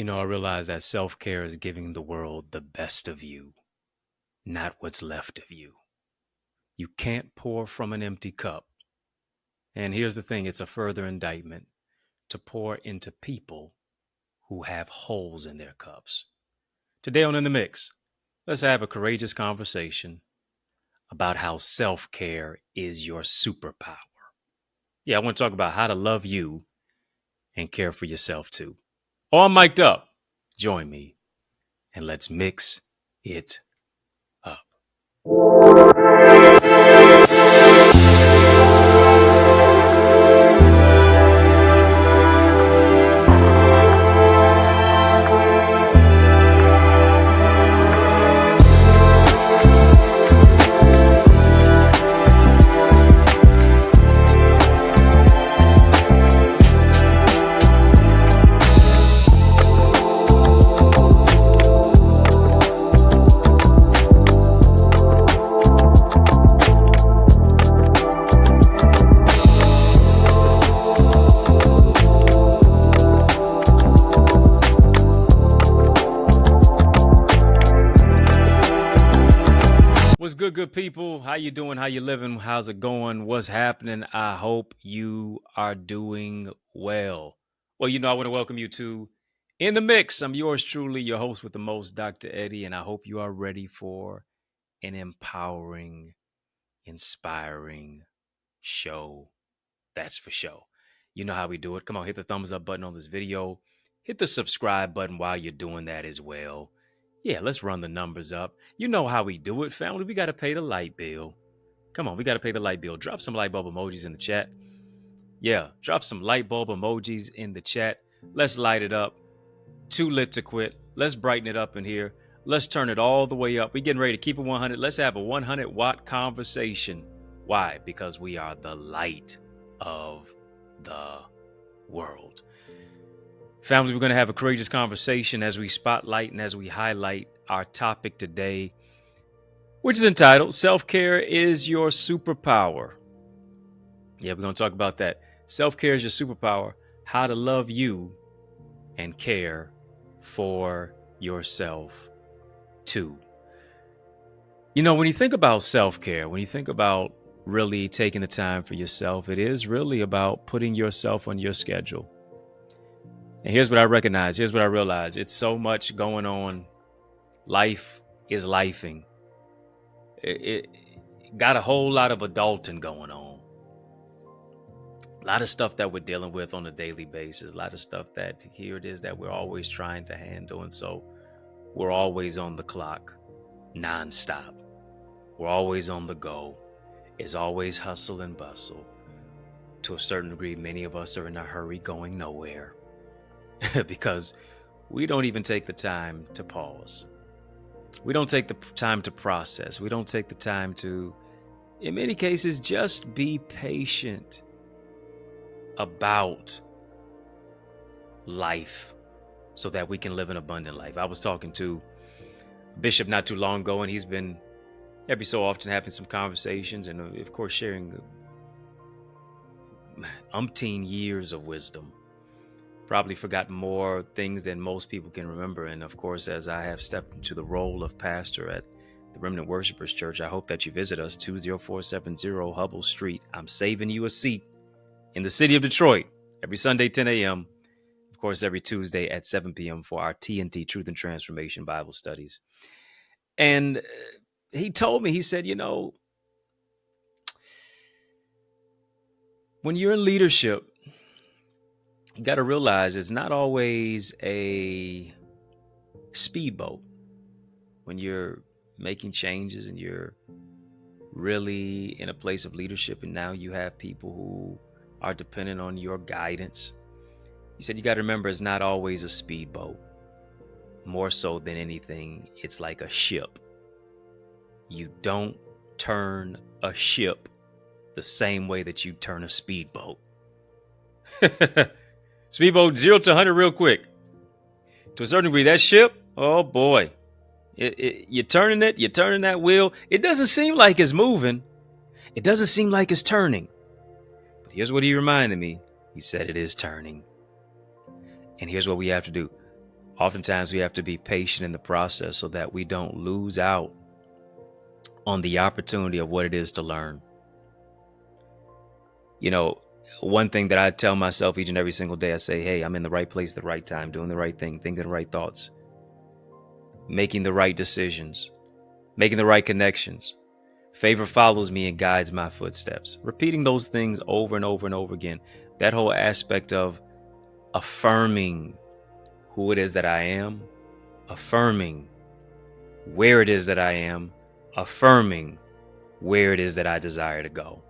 I realize that self-care is giving the world the best of you, not what's left of you. You can't pour from an empty cup. And here's the thing, it's a further indictment to pour into people who have holes in their cups. Today on In the Mix, let's have a courageous conversation about how self-care is your superpower. Yeah, I want to talk about how to love you and care for yourself too. All mic'd up. Join me and let's mix it up. What's good people? How you doing? How you living? How's it going? What's happening? I hope you are doing well. Well, I want to welcome you to In the Mix. I'm yours truly, your host with the most, Dr. Eddie, and I hope you are ready for an empowering, inspiring show. That's for sure. You know how we do it. Come on, hit the thumbs up button on this video. Hit the subscribe button while you're doing that as well. Yeah, let's run the numbers up. You know how we do it, family. We got to pay the light bill. Come on, we got to pay the light bill. Drop some light bulb emojis in the chat. Yeah, drop some light bulb emojis in the chat. Let's light it up. Too lit to quit. Let's brighten it up in here. Let's turn it all the way up. We're getting ready to keep it 100. Let's have a 100-watt conversation. Why? Because we are the light of the world. Family, we're going to have a courageous conversation as we spotlight and as we highlight our topic today, which is entitled Self-Care is Your Superpower. Yeah, we're going to talk about that. Self-care is your superpower, how to love you and care for yourself too. When you think about self-care, when you think about really taking the time for yourself, it is really about putting yourself on your schedule. And here's what I recognize. Here's what I realize. It's so much going on. Life is lifing. It got a whole lot of adulting going on. A lot of stuff that we're dealing with on a daily basis. A lot of stuff that here it is that we're always trying to handle. And so we're always on the clock, nonstop. We're always on the go. It's always hustle and bustle. To a certain degree, many of us are in a hurry going nowhere. Because we don't even take the time to pause. We don't take the time to process. We don't take the time to, in many cases, just be patient about life so that we can live an abundant life. I was talking to a bishop not too long ago, and he's been every so often having some conversations and, of course, sharing umpteen years of wisdom. Probably forgotten more things than most people can remember. And of course, as I have stepped into the role of pastor at the Remnant Worshipers Church, I hope that you visit us, 20470 Hubble Street. I'm saving you a seat in the city of Detroit every Sunday, 10 a.m. Of course, every Tuesday at 7 p.m. for our TNT Truth and Transformation Bible studies. And he told me, he said, when you're in leadership, you got to realize it's not always a speedboat when you're making changes and you're really in a place of leadership. And now you have people who are dependent on your guidance. He said, you got to remember, it's not always a speedboat. More so than anything, it's like a ship. You don't turn a ship the same way that you turn a speedboat. Speedboat 0 to 100 real quick. To a certain degree, that ship, oh boy. You're turning that wheel. It doesn't seem like it's moving. It doesn't seem like it's turning. But here's what he reminded me. He said it is turning. And here's what we have to do. Oftentimes we have to be patient in the process so that we don't lose out on the opportunity of what it is to learn. You know, one thing that I tell myself each and every single day, I say, hey, I'm in the right place at the right time, doing the right thing, thinking the right thoughts, making the right decisions, making the right connections. Favor follows me and guides my footsteps. Repeating those things over and over and over again. That whole aspect of affirming who it is that I am, affirming where it is that I am, affirming where it is that I desire to go.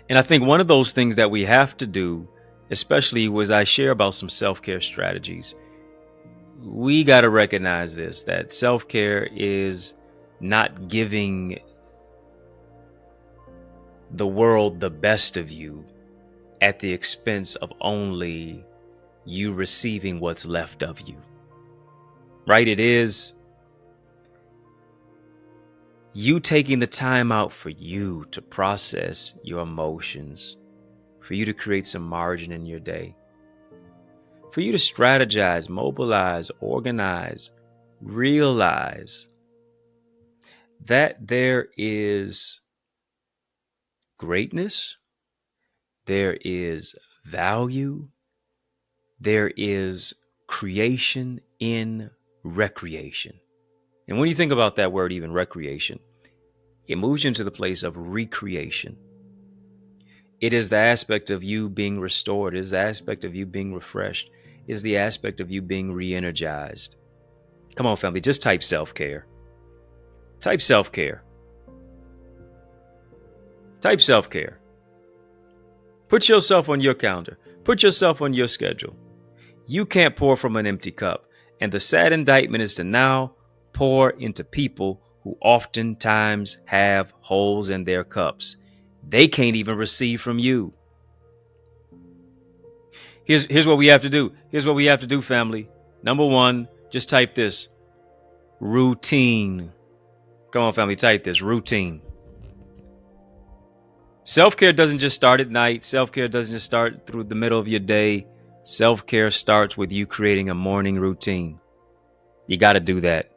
And I think one of those things that we have to do, especially was I share about some self-care strategies. We got to recognize this, that self-care is not giving the world the best of you at the expense of only you receiving what's left of you. Right? It is you taking the time out for you to process your emotions, for you to create some margin in your day, for you to strategize, mobilize, organize, realize that there is greatness, there is value, there is creation in recreation. And when you think about that word, even recreation, it moves you into the place of recreation. It is the aspect of you being restored. It is the aspect of you being refreshed. It is the aspect of you being re-energized. Come on, family, just type self-care. Type self-care. Type self-care. Put yourself on your calendar. Put yourself on your schedule. You can't pour from an empty cup. And the sad indictment is to now pour into people who oftentimes have holes in their cups. They can't even receive from you. Here's what we have to do. Here's what we have to do, family. Number one, just type this. Routine. Come on, family, type this. Routine. Self-care doesn't just start at night. Self-care doesn't just start through the middle of your day. Self-care starts with you creating a morning routine. You got to do that.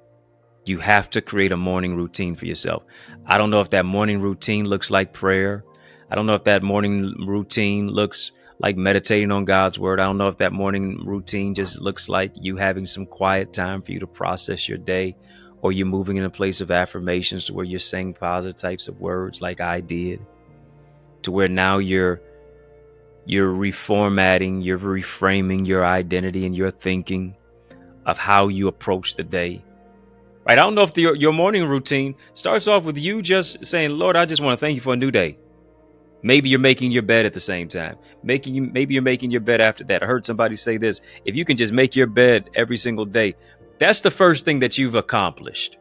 You have to create a morning routine for yourself. I don't know if that morning routine looks like prayer. I don't know if that morning routine looks like meditating on God's word. I don't know if that morning routine just looks like you having some quiet time for you to process your day, or you're moving in a place of affirmations to where you're saying positive types of words like I did, to where now you're reformatting, you're reframing your identity and your thinking of how you approach the day. Right? I don't know if your morning routine starts off with you just saying, Lord, I just want to thank you for a new day. Maybe you're making your bed at the same time. Maybe you're making your bed after that. I heard somebody say this. If you can just make your bed every single day, that's the first thing that you've accomplished.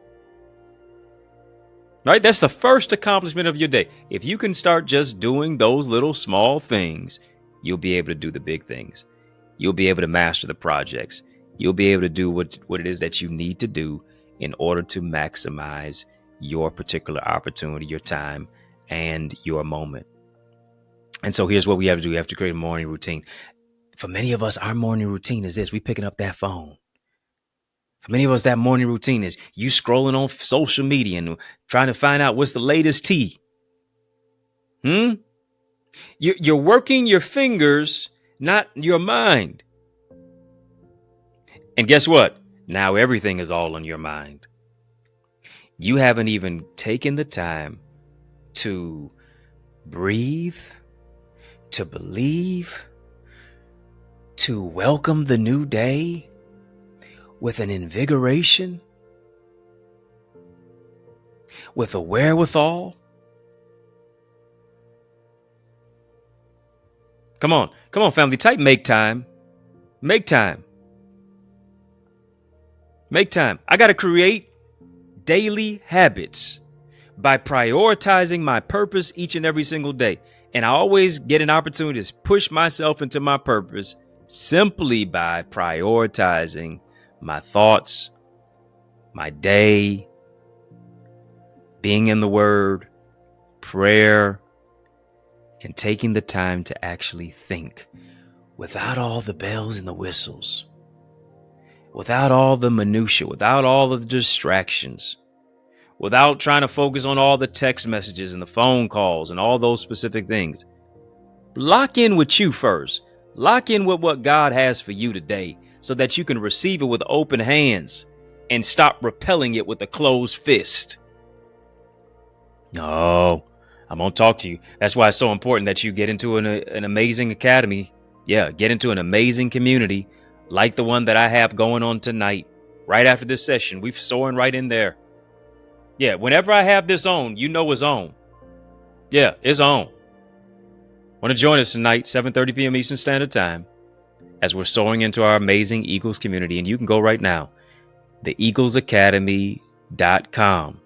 Right? That's the first accomplishment of your day. If you can start just doing those little small things, you'll be able to do the big things. You'll be able to master the projects. You'll be able to do what it is that you need to do in order to maximize your particular opportunity, your time, and your moment. And so here's what we have to do. We have to create a morning routine. For many of us, our morning routine is this. We picking up that phone. For many of us, that morning routine is you scrolling on social media and trying to find out what's the latest tea. You're working your fingers, not your mind. And guess what? Now everything is all on your mind. You haven't even taken the time to breathe, to believe, to welcome the new day with an invigoration, with a wherewithal. Come on, family, type make time. Make time. Make time. I got to create daily habits by prioritizing my purpose each and every single day. And I always get an opportunity to push myself into my purpose simply by prioritizing my thoughts, my day, being in the Word, prayer, and taking the time to actually think without all the bells and the whistles. without all the minutia, without all of the distractions, without trying to focus on all the text messages and the phone calls and all those specific things. Lock in with you first. Lock in with what God has for you today so that you can receive it with open hands and stop repelling it with a closed fist. No, I'm going to talk to you. That's why it's so important that you get into an amazing academy. Yeah, get into an amazing community like the one that I have going on tonight. Right after this session, we're soaring right in there. Yeah, whenever I have this on, you know it's on. Yeah, it's on. Want to join us tonight, 7:30 p.m. Eastern Standard Time, as we're soaring into our amazing Eagles community. And you can go right now, theeaglesacademy.com.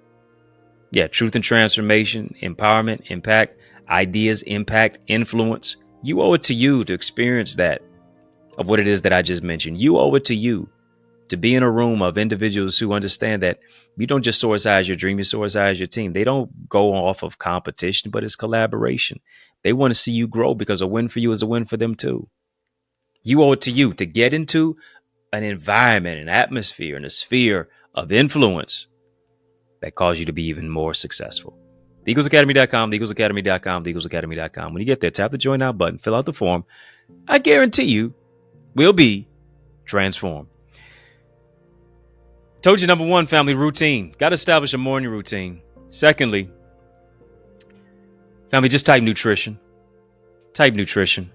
Yeah, truth and transformation, empowerment, impact, ideas, impact, influence. You owe it to you to experience that, of what it is that I just mentioned. You owe it to you to be in a room of individuals who understand that you don't just soar as high as your dream, you soar as high as your team. They don't go off of competition, but it's collaboration. They want to see you grow because a win for you is a win for them too. You owe it to you to get into an environment, an atmosphere, and a sphere of influence that cause you to be even more successful. TheEaglesAcademy.com, TheEaglesAcademy.com, TheEaglesAcademy.com. When you get there, tap the Join Now button, fill out the form. I guarantee you will be transformed. Told you, number one, family, routine. Got to establish a morning routine. Secondly, family, just type nutrition. Type nutrition.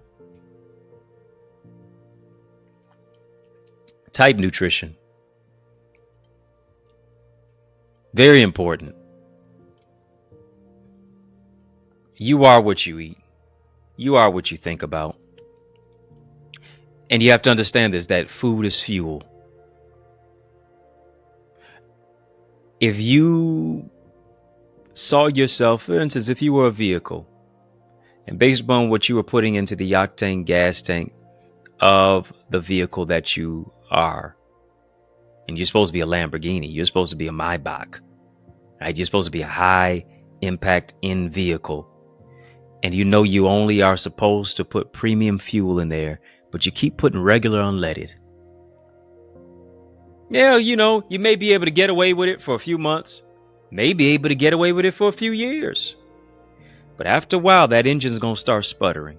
Type nutrition. Very important. You are what you eat. You are what you think about. And you have to understand this, that food is fuel. If you saw yourself, for instance, if you were a vehicle, and based upon what you were putting into the octane gas tank of the vehicle that you are, and you're supposed to be a Lamborghini, you're supposed to be a Maybach, right? You're supposed to be a high impact in vehicle. And you know you only are supposed to put premium fuel in there, but you keep putting regular unleaded. Yeah, you know, you may be able to get away with it for a few months, may be able to get away with it for a few years. But after a while, that engine's going to start sputtering.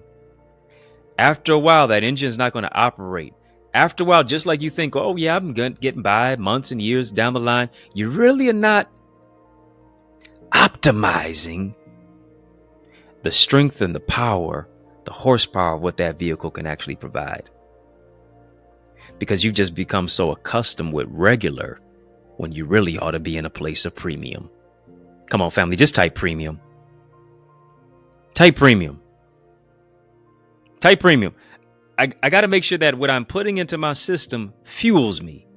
After a while, that engine's not going to operate. After a while, just like you think, oh yeah, I'm getting by months and years down the line, you really are not optimizing the strength and the power, the horsepower of what that vehicle can actually provide. Because you've just become so accustomed with regular when you really ought to be in a place of premium. Come on, family, just type premium. Type premium. Type premium. I got to make sure that what I'm putting into my system fuels me.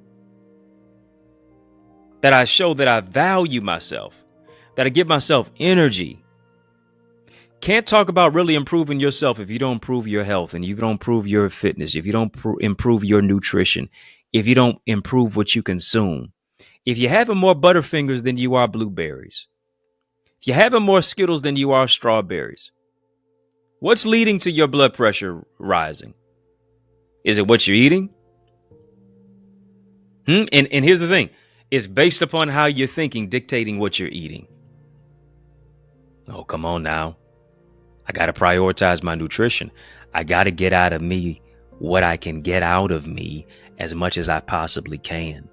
That I show that I value myself. That I give myself energy. Can't talk about really improving yourself if you don't improve your health and you don't improve your fitness, if you don't improve your nutrition, if you don't improve what you consume. If you're having more Butterfingers than you are blueberries, if you're having more Skittles than you are strawberries, what's leading to your blood pressure rising? Is it what you're eating? And here's the thing. It's based upon how you're thinking, dictating what you're eating. Oh, come on now. I got to prioritize my nutrition. I got to get out of me what I can get out of me as much as I possibly can.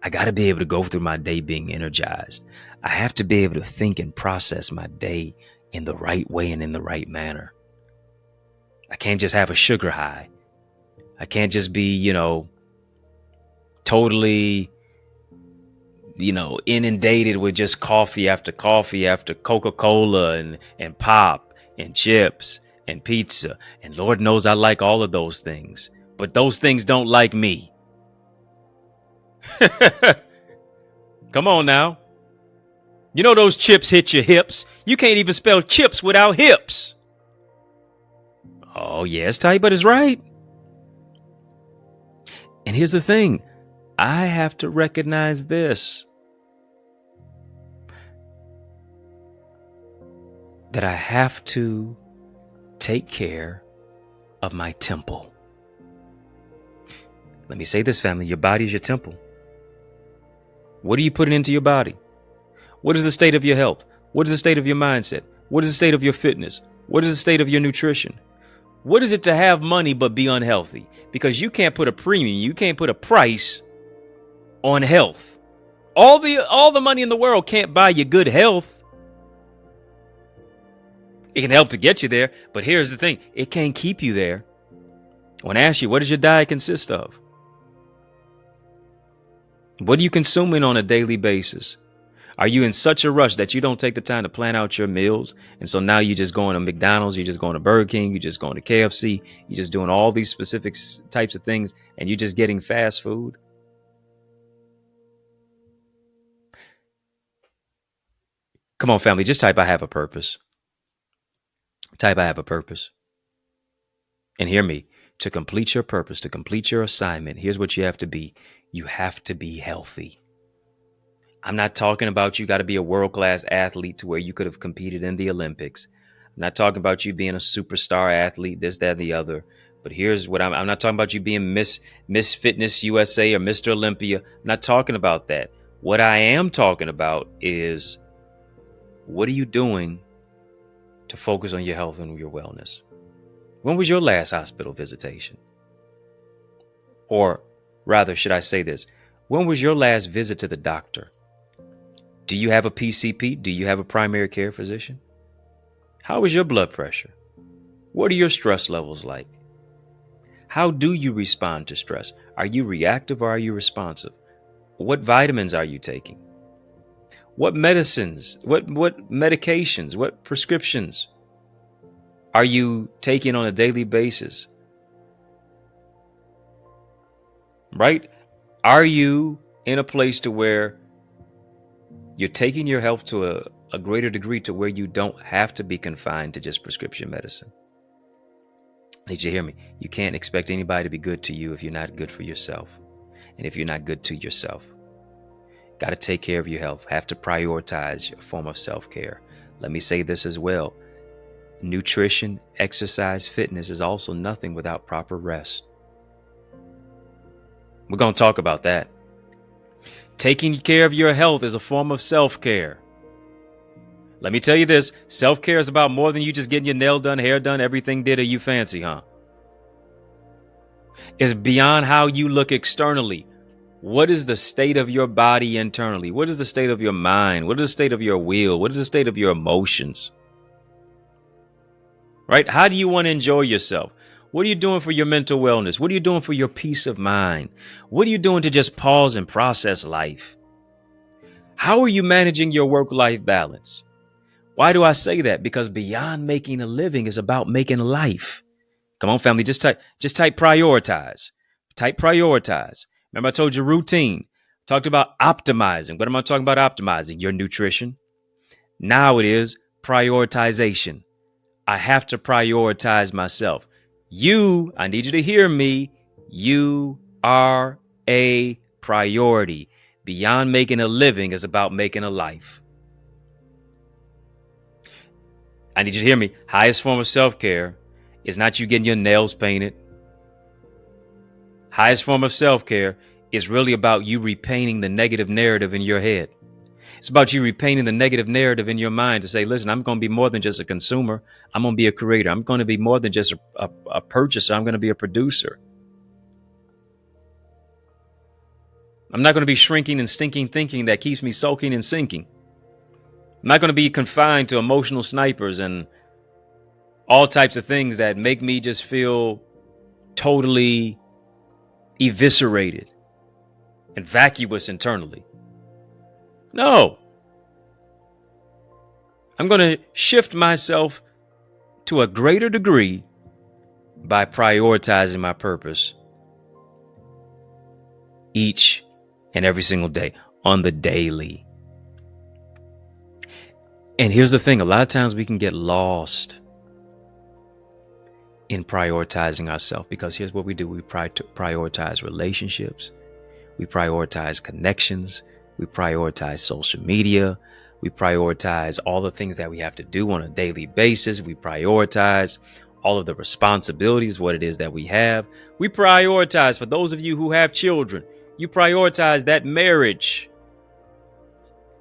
I got to be able to go through my day being energized. I have to be able to think and process my day in the right way and in the right manner. I can't just have a sugar high. I can't just be, totally, inundated with just coffee after Coca-Cola and pop and chips and pizza. And Lord knows I like all of those things, but those things don't like me. Come on now. You know those chips hit your hips. You can't even spell chips without hips. Oh, yeah, it's tight, but it's right. And here's the thing. I have to recognize this. That I have to take care of my temple. Let me say this, family. Your body is your temple. What are you putting into your body? What is the state of your health? What is the state of your mindset? What is the state of your fitness? What is the state of your nutrition? What is it to have money but be unhealthy? Because you can't put a premium, you can't put a price on health. All the money in the world can't buy you good health. It can help to get you there, but here's the thing. It can't keep you there. I want to ask you, what does your diet consist of? What are you consuming on a daily basis? Are you in such a rush that you don't take the time to plan out your meals? And so now you're just going to McDonald's, you're just going to Burger King, you're just going to KFC, you're just doing all these specific types of things, and you're just getting fast food? Come on, family, just type, I have a purpose. Type, I have a purpose. And hear me, to complete your purpose, to complete your assignment, here's what you have to be. You have to be healthy. I'm not talking about you got to be a world-class athlete to where you could have competed in the Olympics. I'm not talking about you being a superstar athlete, this, that, and the other. But here's what I'm not talking about you being Miss Fitness USA or Mr. Olympia. I'm not talking about that. What I am talking about is, what are you doing to focus on your health and your wellness? When was your last hospital visitation? Or rather, should I say this? When was your last visit to the doctor? Do you have a PCP? Do you have a primary care physician? How is your blood pressure? What are your stress levels like? How do you respond to stress? Are you reactive or are you responsive? What vitamins are you taking? What medicines, what medications, what prescriptions are you taking on a daily basis? Right? Are you in a place to where you're taking your health to a greater degree to where you don't have to be confined to just prescription medicine? I need you to hear me. You can't expect anybody to be good to you if you're not good for yourself. And if you're not good to yourself, got to take care of your health. Have to prioritize your form of self-care. Let me say this as well. Nutrition, exercise, fitness is also nothing without proper rest. We're going to talk about that. Taking care of your health is a form of self-care. Let me tell you this, self-care is about more than you just getting your nail done, hair done, everything did, or you fancy, huh? It's beyond how you look externally. What is the state of your body internally? What is the state of your mind? What is the state of your will? What is the state of your emotions? Right? How do you want to enjoy yourself? What are you doing for your mental wellness? What are you doing for your peace of mind? What are you doing to just pause and process life? How are you managing your work-life balance? Why do I say that? Because beyond making a living is about making life. Come on, family, just type prioritize. Type prioritize. Remember I told you routine. Talked about optimizing. What am I talking about optimizing? Your nutrition. Now it is prioritization. I have to prioritize myself. I need you to hear me. You are a priority. Beyond making a living is about making a life. I need you to hear me. Highest form of self-care is not you getting your nails painted. Highest form of self-care is really about you repainting the negative narrative in your head. It's about you repainting the negative narrative in your mind to say, listen, I'm going to be more than just a consumer. I'm going to be a creator. I'm going to be more than just a purchaser. I'm going to be a producer. I'm not going to be shrinking and stinking thinking that keeps me sulking and sinking. I'm not going to be confined to emotional snipers and all types of things that make me just feel totally eviscerated and vacuous internally. No. I'm going to shift myself to a greater degree by prioritizing my purpose each and every single day on the daily. And here's the thing. A lot of times we can get lost in prioritizing ourselves because here's what we do. We prioritize relationships. We prioritize connections. We prioritize social media. We prioritize all the things that we have to do on a daily basis. We prioritize all of the responsibilities, what it is that we have. We prioritize, for those of you who have children, you prioritize that marriage.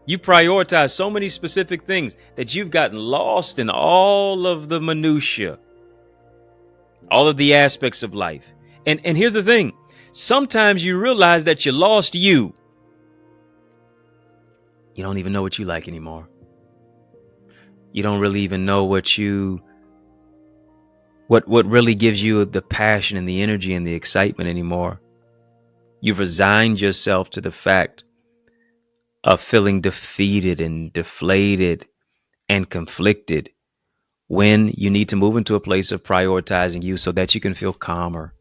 You prioritize so many specific things that you've gotten lost in all of the minutia, all of the aspects of life. And here's the thing. Sometimes you realize that you lost you. You don't even know what you like anymore. You don't really even know what really gives you the passion and the energy and the excitement anymore. You've resigned yourself to the fact of feeling defeated and deflated and conflicted when you need to move into a place of prioritizing you so that you can feel calmer,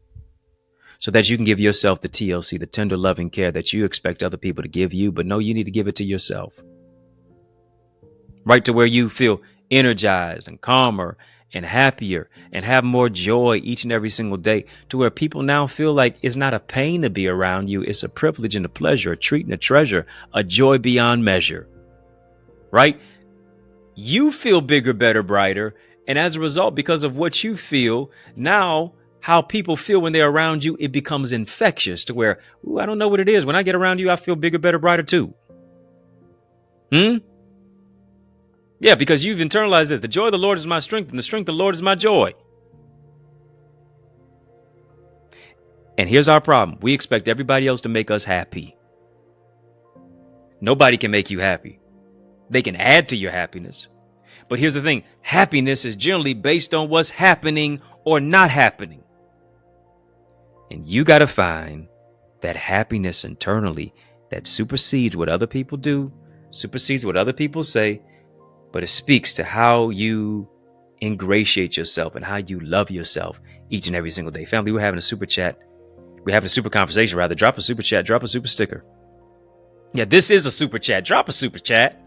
so that you can give yourself the TLC, the tender loving care that you expect other people to give you, but no, you need to give it to yourself. Right to where you feel energized and calmer and happier and have more joy each and every single day, to where people now feel like it's not a pain to be around you. It's a privilege and a pleasure, a treat and a treasure, a joy beyond measure, right? You feel bigger, better, brighter. And as a result, because of what you feel, now how people feel when they're around you, it becomes infectious to where, ooh, I don't know what it is. When I get around you, I feel bigger, better, brighter too. Yeah, because you've internalized this. The joy of the Lord is my strength, and the strength of the Lord is my joy. And here's our problem. We expect everybody else to make us happy. Nobody can make you happy. They can add to your happiness. But here's the thing. Happiness is generally based on what's happening or not happening. And you got to find that happiness internally that supersedes what other people do, supersedes what other people say, but it speaks to how you ingratiate yourself and how you love yourself each and every single day. Family, we're having a super chat. We're having a super conversation, rather. Drop a super chat, drop a super sticker. Yeah, this is a super chat. Drop a super chat.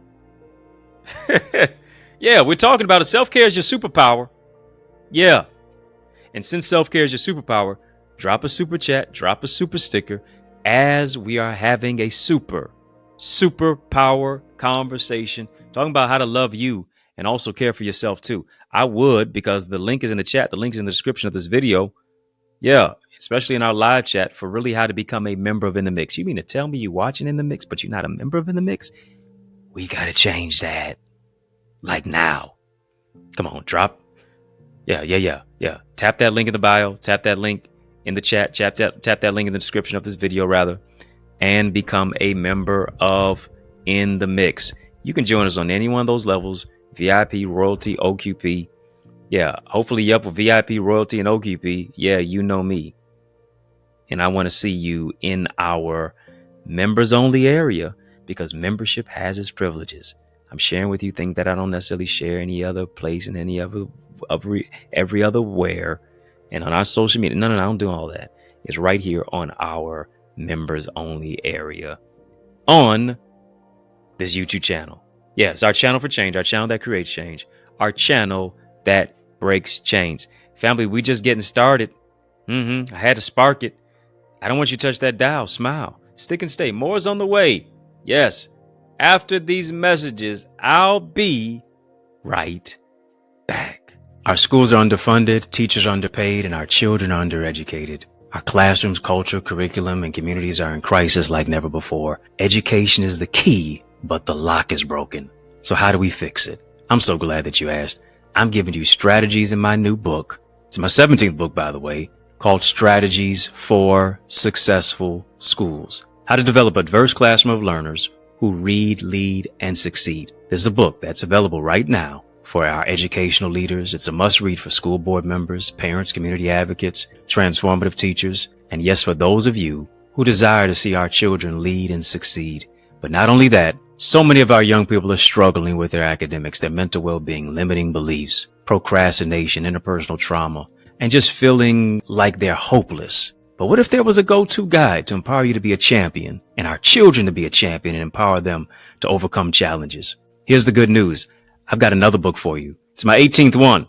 Yeah, we're talking about it. Self-care is your superpower. Yeah. And since self-care is your superpower, drop a super chat, drop a super sticker as we are having a superpower conversation talking about how to love you and also care for yourself too. I would, because the link is in the chat. The link is in the description of this video. Yeah, especially in our live chat for really how to become a member of In the Mix. You mean to tell me you're watching In the Mix, but you're not a member of In the Mix? We got to change that. Like now. Come on, drop. Yeah. Tap that link in the bio. Tap that link in the chat. Tap that link in the description of this video, rather, and become a member of In the Mix. You can join us on any one of those levels: VIP, royalty, OQP. Yeah, hopefully you're up with VIP, royalty, and OQP. Yeah, you know me. And I want to see you in our members only area, because membership has its privileges. I'm sharing with you things that I don't necessarily share any other place and every other where. And on our social media, no, I don't do all that. It's right here on our members only area on this YouTube channel. Yeah, it's our channel for change, our channel that creates change, our channel that breaks chains. Family, we just getting started. I had to spark it. I don't want you to touch that dial. Smile, stick and stay. More is on the way. Yes. After these messages, I'll be right back. Our schools are underfunded, teachers are underpaid, and our children are undereducated. Our classrooms, culture, curriculum, and communities are in crisis like never before. Education is the key, but the lock is broken. So how do we fix it? I'm so glad that you asked. I'm giving you strategies in my new book. It's my 17th book, by the way, called Strategies for Successful Schools. How to develop a diverse classroom of learners who read, lead, and succeed. This is a book that's available right now for our educational leaders. It's a must-read for school board members, parents, community advocates, transformative teachers, and yes, for those of you who desire to see our children lead and succeed. But not only that, so many of our young people are struggling with their academics, their mental well-being, limiting beliefs, procrastination, interpersonal trauma, and just feeling like they're hopeless. But what if there was a go-to guide to empower you to be a champion and our children to be a champion and empower them to overcome challenges? Here's the good news. I've got another book for you. It's my 18th one.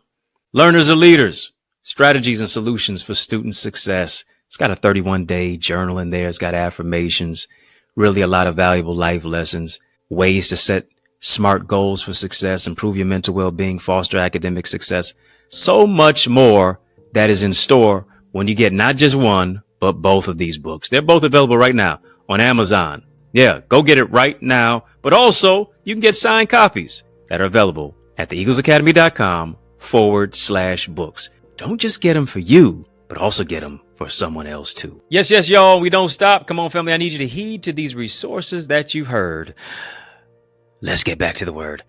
Learners are Leaders, Strategies and Solutions for Student Success. It's got a 31-day journal in there. It's got affirmations, really a lot of valuable life lessons, ways to set smart goals for success, improve your mental well-being, foster academic success. So much more that is in store when you get not just one, but both of these books. They're both available right now on Amazon. Yeah, go get it right now. But also, you can get signed copies that are available at theeaglesacademy.com/books. Don't just get them for you, but also get them for someone else too. Yes, y'all, we don't stop. Come on, family. I need you to heed to these resources that you've heard. Let's get back to the word.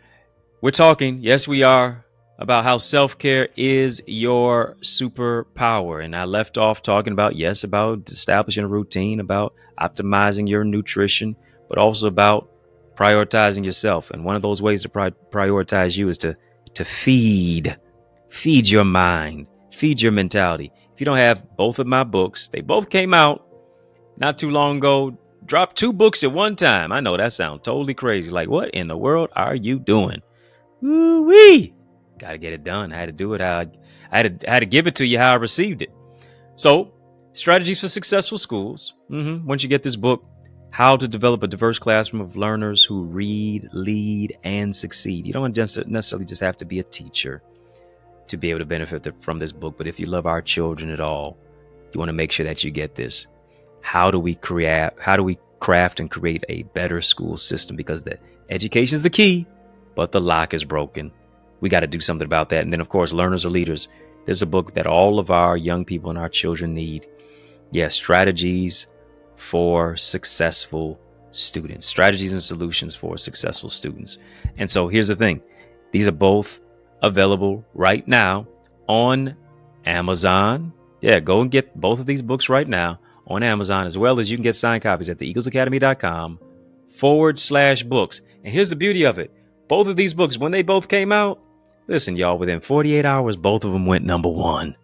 We're talking, yes, we are, about how self-care is your superpower. And I left off talking about, yes, about establishing a routine, about optimizing your nutrition, but also about prioritizing yourself. And one of those ways to prioritize you is to feed your mind, feed your mentality. If you don't have both of my books, they both came out not too long ago. Dropped 2 books at one time. I know that sounds totally crazy. Like, what in the world are you doing? Woo-wee! Got to get it done. I had to do it. I had to give it to you how I received it. So, strategies for successful schools. Once you get this book, how to develop a diverse classroom of learners who read, lead, and succeed. You don't necessarily just have to be a teacher to be able to benefit from this book. But if you love our children at all, you want to make sure that you get this. How do we craft and create a better school system? Because the education is the key, but the lock is broken. We got to do something about that. And then, of course, Learners Are Leaders. There's a book that all of our young people and our children need. Yes, strategies for successful students, strategies and solutions for successful students. And so here's the thing. These are both available right now on Amazon. Yeah, go and get both of these books right now on Amazon, as well as you can get signed copies at theeaglesacademy.com/books. And here's the beauty of it. Both of these books, when they both came out, listen, y'all, within 48 hours, both of them went #1.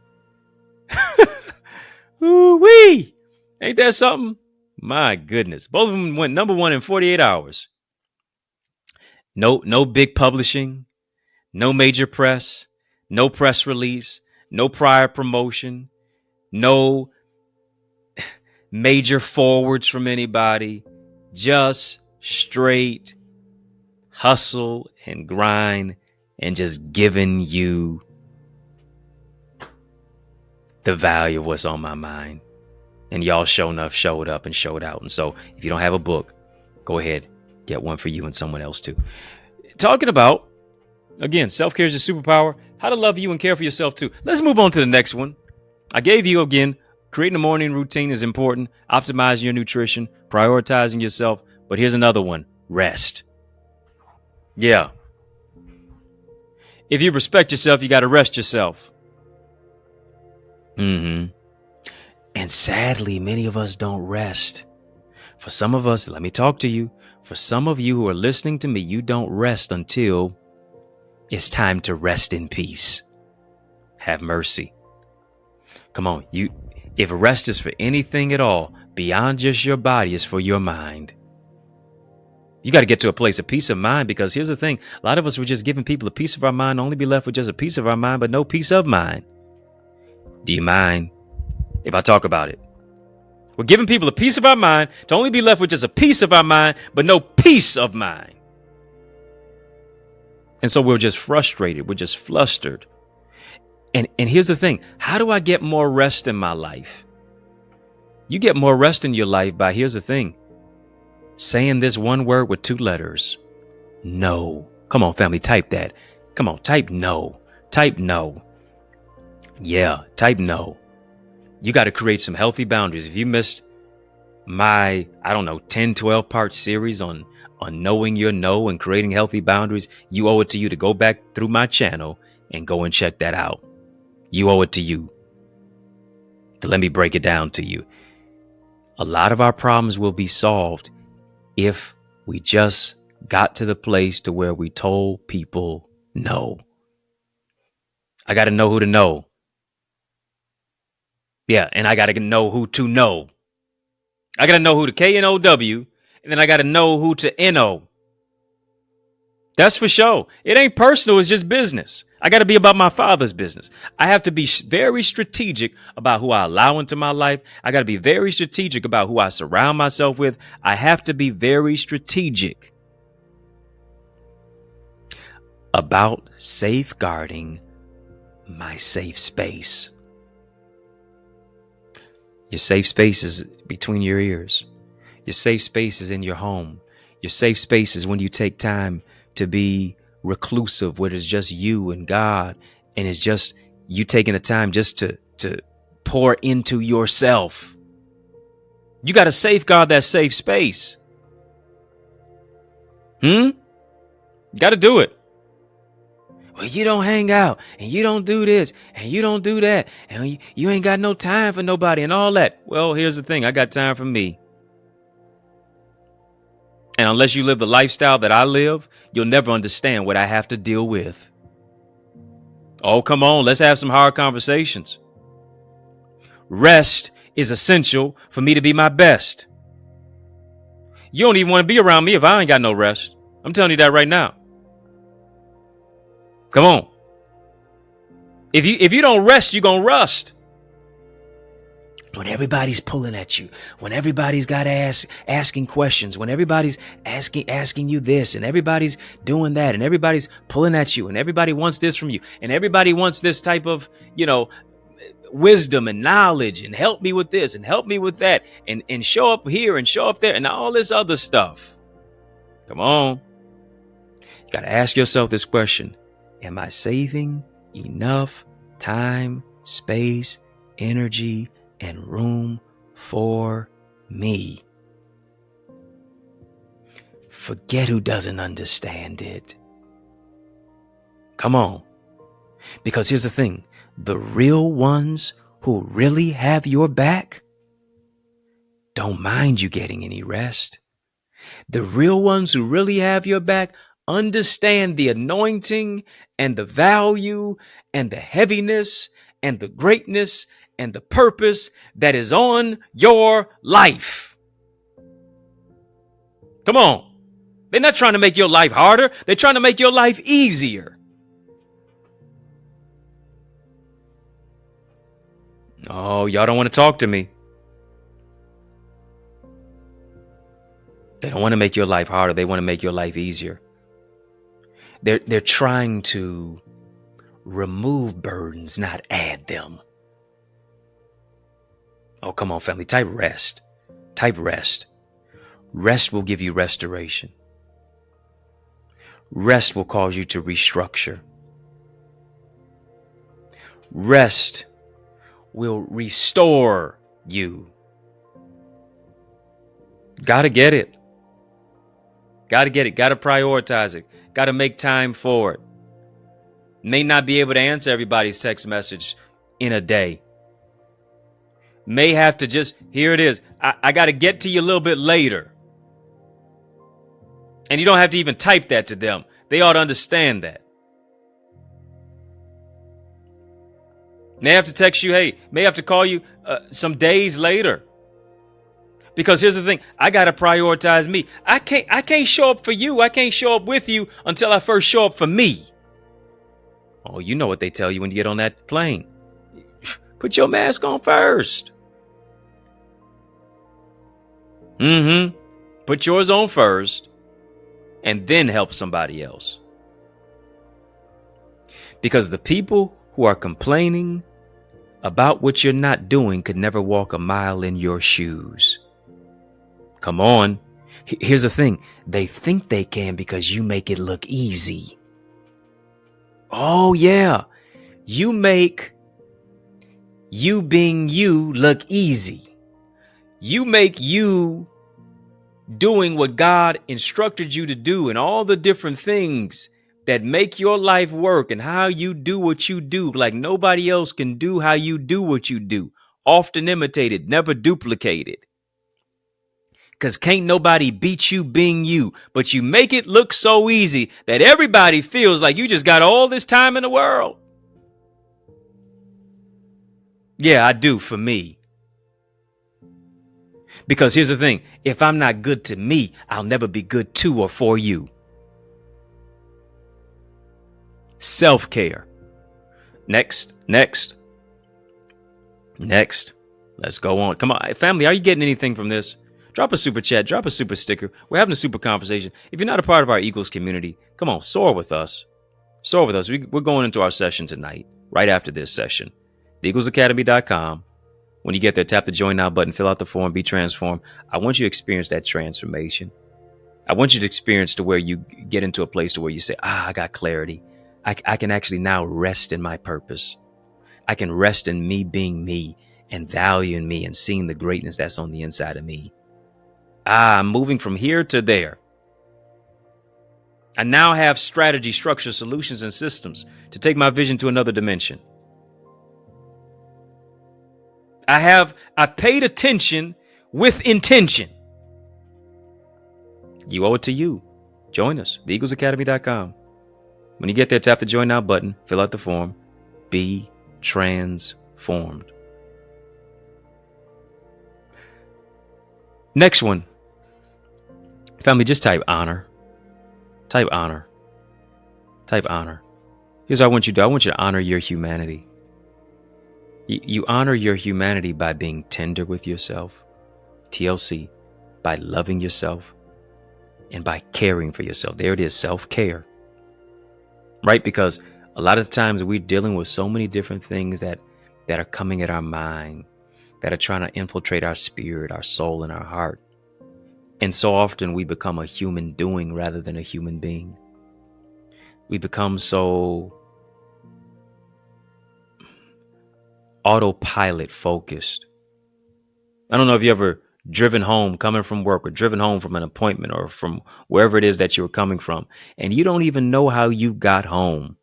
Ooh-wee! Ain't that something? My goodness. Both of them went #1 in 48 hours. No big publishing, no major press, no press release, no prior promotion, no major forwards from anybody, just straight hustle and grind and just giving you the value of what's on my mind. And y'all sure enough showed up and showed out. And so if you don't have a book, go ahead, get one for you and someone else too. Talking about, again, self-care is a superpower, how to love you and care for yourself too. Let's move on to the next one. I gave you, again, creating a morning routine is important. Optimizing your nutrition, prioritizing yourself. But here's another one. Rest. Yeah. If you respect yourself, you got to rest yourself. And sadly, many of us don't rest. For some of us, let me talk to you. For some of you who are listening to me, you don't rest until it's time to rest in peace. Have mercy. Come on, if rest is for anything at all, beyond just your body, it's for your mind. You got to get to a place of peace of mind, because here's the thing. A lot of us were just giving people a piece of our mind, only be left with just a piece of our mind, but no peace of mind. Do you mind if I talk about it? We're giving people a piece of our mind to only be left with just a piece of our mind, but no peace of mind. And so we're just frustrated. We're just flustered. And here's the thing. How do I get more rest in my life? You get more rest in your life by, here's the thing, saying this one word with 2 letters. No. Come on, family, type that. Come on, type no. Type no. Yeah, type no. You got to create some healthy boundaries. If you missed my, 10, 12 part series on knowing your no and creating healthy boundaries, you owe it to you to go back through my channel and go and check that out. You owe it to you. To let me break it down to you. A lot of our problems will be solved if we just got to the place to where we told people no. I got to know who to know. Yeah, and I got to know who to know. I got to know who to KNOW, and then I got to know who to NO. That's for sure. It ain't personal, it's just business. I got to be about my Father's business. I have to be very strategic about who I allow into my life. I got to be very strategic about who I surround myself with. I have to be very strategic about safeguarding my safe space. Your safe space is between your ears. Your safe space is in your home. Your safe space is when you take time to be reclusive, where it's just you and God, and it's just you taking the time just to pour into yourself. You got to safeguard that safe space. Got to do it. Well, you don't hang out, and you don't do this, and you don't do that, and you ain't got no time for nobody and all that. Well, here's the thing. I got time for me. And unless you live the lifestyle that I live, you'll never understand what I have to deal with. Oh, come on. Let's have some hard conversations. Rest is essential for me to be my best. You don't even want to be around me if I ain't got no rest. I'm telling you that right now. Come on. If you don't rest, you're going to rust. When everybody's pulling at you, when everybody's got asking questions, when everybody's asking you this, and everybody's doing that, and everybody's pulling at you, and everybody wants this from you, and everybody wants this type of, wisdom and knowledge, and help me with this and help me with that, and show up here and show up there, and all this other stuff. Come on. You got to ask yourself this question. Am I saving enough time, space, energy, and room for me? Forget who doesn't understand it. Come on. Because here's the thing. The real ones who really have your back don't mind you getting any rest. The real ones who really have your back understand the anointing and the value and the heaviness and the greatness and the purpose that is on your life. Come on. They're not trying to make your life harder. They're trying to make your life easier. Oh, y'all don't want to talk to me. They don't want to make your life harder. They want to make your life easier. They're trying to remove burdens, not add them. Oh, come on, family. Type rest. Type rest. Rest will give you restoration. Rest will cause you to restructure. Rest will restore you. Gotta get it. Gotta get it. Gotta prioritize it. Gotta make time for it. May not be able to answer everybody's text message in a day. May have to just, here it is. I got to get to you a little bit later. And you don't have to even type that to them. They ought to understand that. May have to text you, hey, may have to call you some days later. Because here's the thing, I got to prioritize me. I can't show up for you. I can't show up with you until I first show up for me. Oh, you know what they tell you when you get on that plane. Put your mask on first. Put yours on first and then help somebody else. Because the people who are complaining about what you're not doing could never walk a mile in your shoes. Come on. Here's the thing. They think they can because you make it look easy. Oh, yeah. You make you being you look easy. You make you doing what God instructed you to do and all the different things that make your life work and how you do what you do like nobody else can do how you do what you do. Often imitated, never duplicated. Because can't nobody beat you being you, but you make it look so easy that everybody feels like you just got all this time in the world. Yeah, I do for me. Because here's the thing, if I'm not good to me, I'll never be good to or for you. Self-care. Next. Let's go on. Come on, family, are you getting anything from this? Drop a super chat, drop a super sticker. We're having a super conversation. If you're not a part of our Eagles community, come on, soar with us. We're going into our session tonight. right after this session. TheEaglesAcademy.com. When you get there, tap the join now button, fill out the form, be transformed. I want you to experience that transformation. I want you to experience to where you get into a place to where you say, I got clarity. I can actually now rest in my purpose. I can rest in me being me and valuing me and seeing the greatness that's on the inside of me. I'm moving from here to there. I now have strategy, structure, solutions, and systems to take my vision to another dimension. I paid attention with intention. You owe it to you. Join us, TheEaglesAcademy.com. When you get there, tap the join now button, fill out the form, be transformed. Next one. Family, just type honor. Type honor. Type honor. Here's what I want you to do. I want you to honor your humanity. You honor your humanity by being tender with yourself, TLC, by loving yourself, and by caring for yourself. There it is, self-care. Right? Because a lot of times we're dealing with so many different things that are coming at our mind, that are trying to infiltrate our spirit, our soul, and our heart. And so often we become a human doing rather than a human being. We become so autopilot focused. I don't know if you ever driven home coming from work or driven home from an appointment or from wherever it is that you were coming from, and you don't even know how you got home.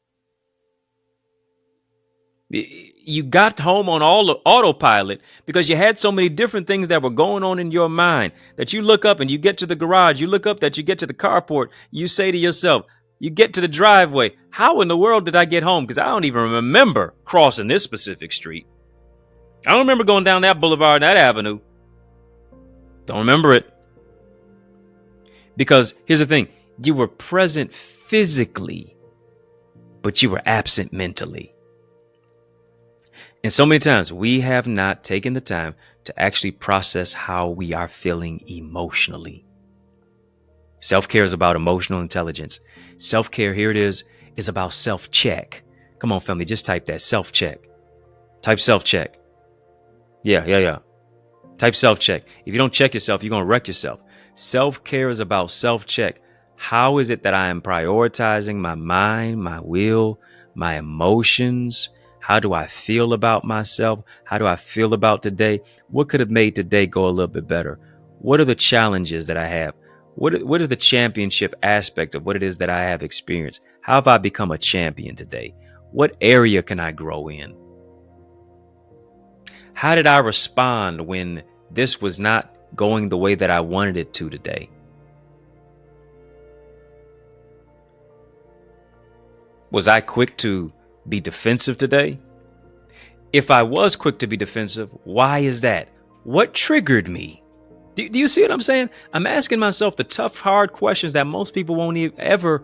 You got home on all autopilot because you had so many different things that were going on in your mind that you look up and you get to the garage, you look up that you get to the carport, you say to yourself, you get to the driveway, how in the world did I get home? Because I don't even remember crossing this specific street. I don't remember going down that boulevard, that avenue. Don't remember it. Because here's the thing, you were present physically, but you were absent mentally. And so many times we have not taken the time to actually process how we are feeling emotionally. Self-care is about emotional intelligence. Self-care, here it is about self-check. Come on, family, just type that, self-check. Type self-check. Yeah. Type self-check. If you don't check yourself, you're going to wreck yourself. Self-care is about self-check. How is it that I am prioritizing my mind, my will, my emotions? How do I feel about myself? How do I feel about today? What could have made today go a little bit better? What are the challenges that I have? What are the championship aspect of what it is that I have experienced? How have I become a champion today? What area can I grow in? How did I respond when this was not going the way that I wanted it to today? Was I quick to be defensive today? If I was quick to be defensive, why is that? What triggered me? Do you see what I'm saying? I'm asking myself the tough, hard questions that most people won't ever,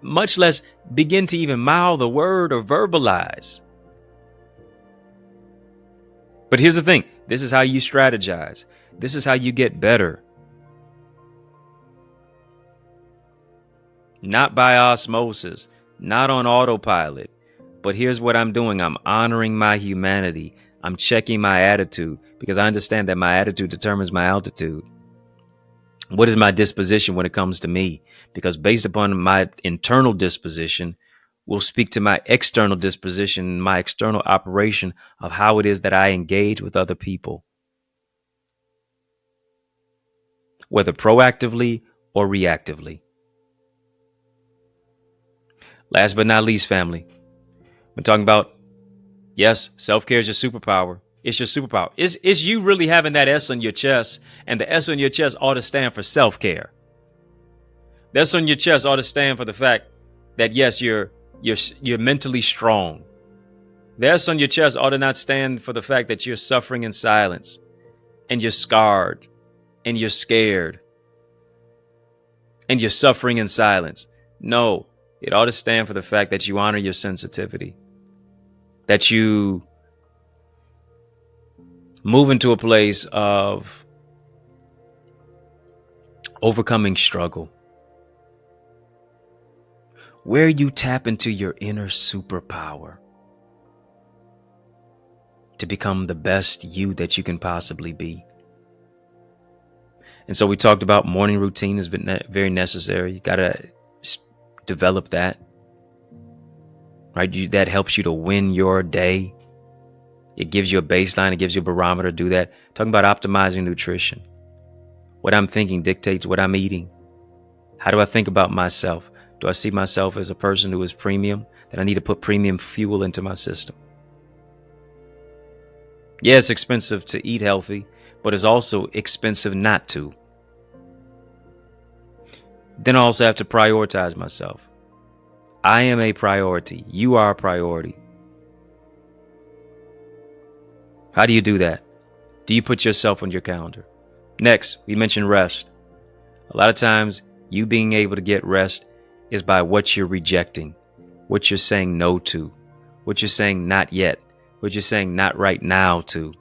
much less begin to even mouth the word or verbalize. But here's the thing. This is how you strategize. This is how you get better. Not by osmosis, not on autopilot. But here's what I'm doing. I'm honoring my humanity. I'm checking my attitude because I understand that my attitude determines my altitude. What is my disposition when it comes to me? Because based upon my internal disposition will speak to my external disposition, my external operation of how it is that I engage with other people, whether proactively or reactively. Last but not least, family, we're talking about, yes, self-care is your superpower. It's your superpower. It's you really having that S on your chest, and the S on your chest ought to stand for self-care. The S on your chest ought to stand for the fact that, yes, you're mentally strong. The S on your chest ought to not stand for the fact that you're suffering in silence, and you're scarred, and you're scared, and you're suffering in silence. No, it ought to stand for the fact that you honor your sensitivity, that you move into a place of overcoming struggle, where you tap into your inner superpower. to become the best you that you can possibly be. And so we talked about morning routine has been very necessary. You got to develop that, right? That helps you to win your day. It gives you a baseline. It gives you a barometer to do that. Talking about optimizing nutrition. What I'm thinking dictates what I'm eating. How do I think about myself? Do I see myself as a person who is premium, that I need to put premium fuel into my system? Yeah, it's expensive to eat healthy, but it's also expensive not to. Then I also have to prioritize myself. I am a priority. You are a priority. How do you do that? Do you put yourself on your calendar? Next, we mentioned rest. A lot of times, you being able to get rest is by what you're rejecting, what you're saying no to, what you're saying not yet, what you're saying not right now to.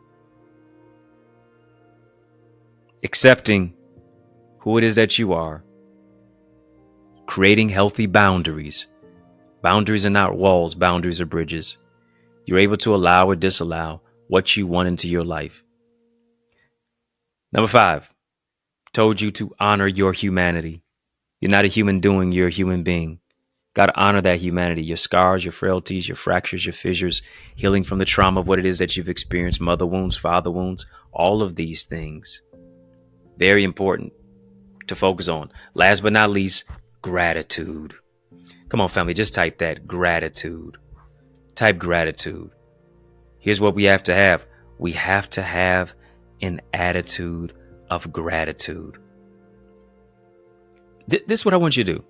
Accepting who it is that you are. Creating healthy boundaries. Boundaries are not walls, boundaries are bridges. You're able to allow or disallow what you want into your life. Number 5, told you to honor your humanity. You're not a human doing, you're a human being. Got to honor that humanity, your scars, your frailties, your fractures, your fissures, healing from the trauma of what it is that you've experienced, mother wounds, father wounds, all of these things. Very important to focus on. Last but not least, gratitude. Come on, family, just type that, gratitude. Type gratitude. Here's what we have to have. We have to have an attitude of gratitude. This is what I want you to do.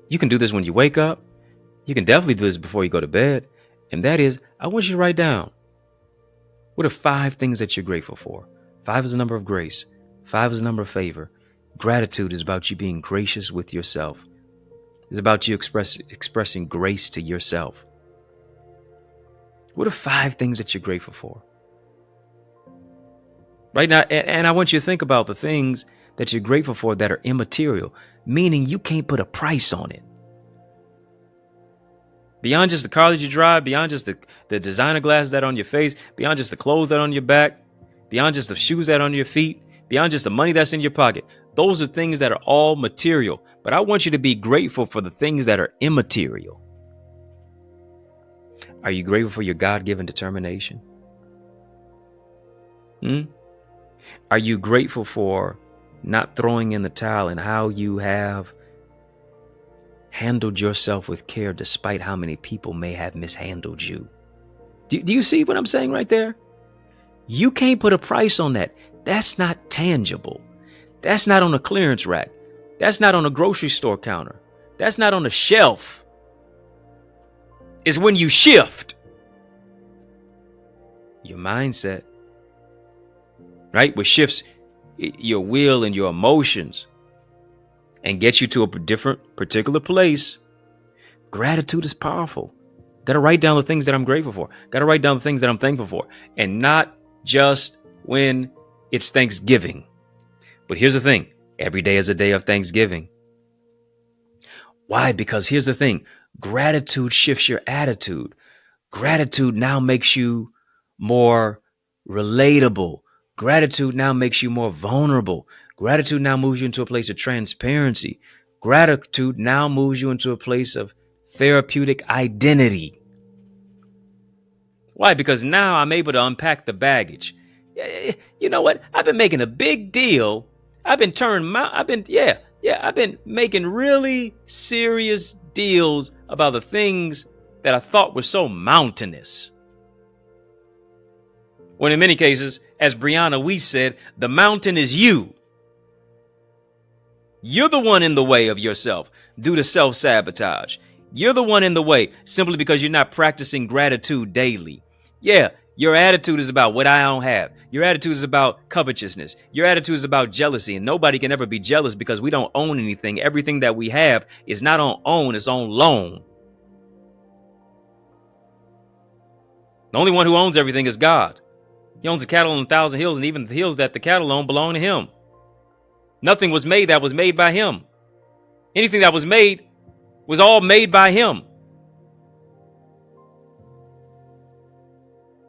You can do this when you wake up. You can definitely do this before you go to bed. And that is, I want you to write down, what are 5 things that you're grateful for? 5 is the number of grace. 5 is the number of favor. Gratitude is about you being gracious with yourself. It's about you expressing grace to yourself. What are 5 things that you're grateful for? Right now, and I want you to think about the things that you're grateful for that are immaterial, meaning you can't put a price on it. Beyond just the car that you drive, beyond just the designer glasses that are on your face, beyond just the clothes that are on your back, beyond just the shoes that are on your feet, beyond just the money that's in your pocket. Those are things that are all material. But I want you to be grateful for the things that are immaterial. Are you grateful for your God-given determination? Are you grateful for not throwing in the towel and how you have handled yourself with care despite how many people may have mishandled you? Do you see what I'm saying right there? You can't put a price on that. That's not tangible. That's not on a clearance rack. That's not on a grocery store counter. That's not on a shelf. It's when you shift your mindset, right? Which shifts your will and your emotions and gets you to a different particular place. Gratitude is powerful. Got to write down the things that I'm grateful for. Got to write down the things that I'm thankful for. And not just when it's Thanksgiving. But here's the thing. Every day is a day of Thanksgiving. Why? Because here's the thing. Gratitude shifts your attitude. Gratitude now makes you more relatable. Gratitude now makes you more vulnerable. Gratitude now moves you into a place of transparency. Gratitude now moves you into a place of therapeutic identity. Why? Because now I'm able to unpack the baggage. You know what? I've been making a big deal. I've been making really serious deals about the things that I thought were so mountainous. When in many cases, as Brianna Weiss said, the mountain is you. You're the one in the way of yourself due to self-sabotage. You're the one in the way simply because you're not practicing gratitude daily. Yeah, your attitude is about what I don't have. Your attitude is about covetousness. Your attitude is about jealousy, and nobody can ever be jealous because we don't own anything. Everything that we have is not on own, it's on loan. The only one who owns everything is God. He owns the cattle on 1,000 hills, and even the hills that the cattle own belong to him. Nothing was made that was made by him. Anything that was made was all made by him.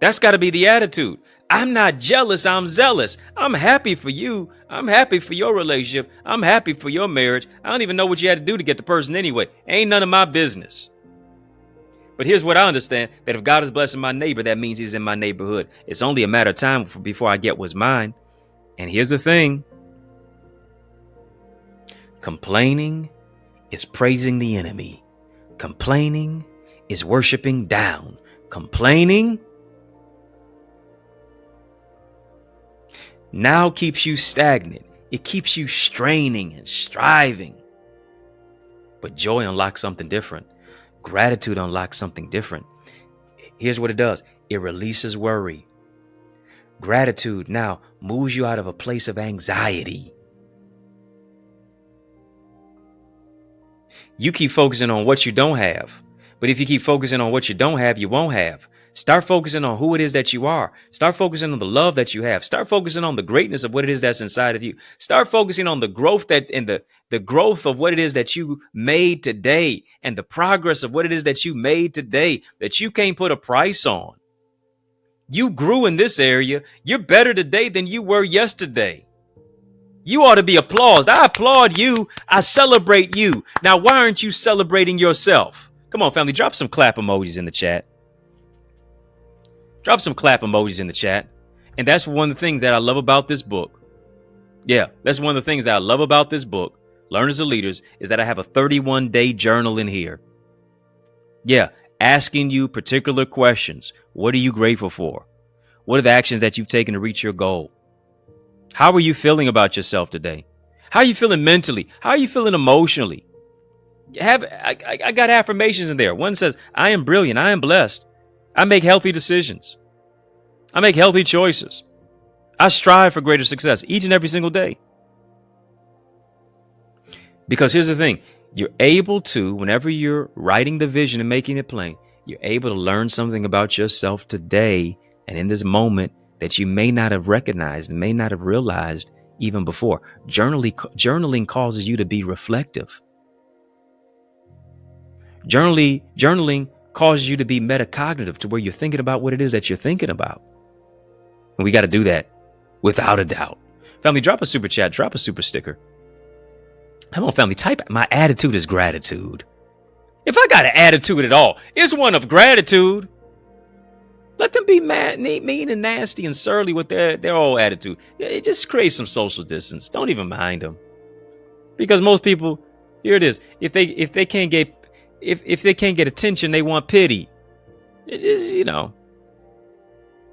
That's got to be the attitude. I'm not jealous. I'm zealous. I'm happy for you. I'm happy for your relationship. I'm happy for your marriage. I don't even know what you had to do to get the person anyway. Ain't none of my business. But here's what I understand, that if God is blessing my neighbor, that means he's in my neighborhood. It's only a matter of time before I get what's mine. And here's the thing. Complaining is praising the enemy. Complaining is worshiping down. Complaining now keeps you stagnant. It keeps you straining and striving. But joy unlocks something different. Gratitude unlocks something different. Here's what it does. It releases worry. Gratitude now moves you out of a place of anxiety. You keep focusing on what you don't have. But if you keep focusing on what you don't have, you won't have. Start focusing on who it is that you are. Start focusing on the love that you have. Start focusing on the greatness of what it is that's inside of you. Start focusing on the growth the growth of what it is that you made today, and the progress of what it is that you made today that you can't put a price on. You grew in this area. You're better today than you were yesterday. You ought to be applauded. I applaud you. I celebrate you. Now, why aren't you celebrating yourself? Come on, family, drop some clap emojis in the chat. Drop some clap emojis in the chat. And that's one of the things that I love about this book. Yeah, that's one of the things that I love about this book, Learners and Leaders, is that I have a 31-day journal in here. Yeah, asking you particular questions. What are you grateful for? What are the actions that you've taken to reach your goal? How are you feeling about yourself today? How are you feeling mentally? How are you feeling emotionally? I got affirmations in there. One says, I am brilliant. I am blessed. I make healthy decisions. I make healthy choices. I strive for greater success each and every single day. Because here's the thing. You're able to, whenever you're writing the vision and making it plain, you're able to learn something about yourself today and in this moment that you may not have recognized and may not have realized even before. Journaling causes you to be reflective. Journaling causes you to be metacognitive, to where you're thinking about what it is that you're thinking about. And we got to do that without a doubt. Family, drop a super chat, drop a super sticker. Come on, family, type, my attitude is gratitude. If I got an attitude at all, it's one of gratitude. Let them be mad, mean and nasty and surly with their old attitude. It just creates some social distance. Don't even mind them. Because most people, here it is, if they can't get attention, they want pity. It just,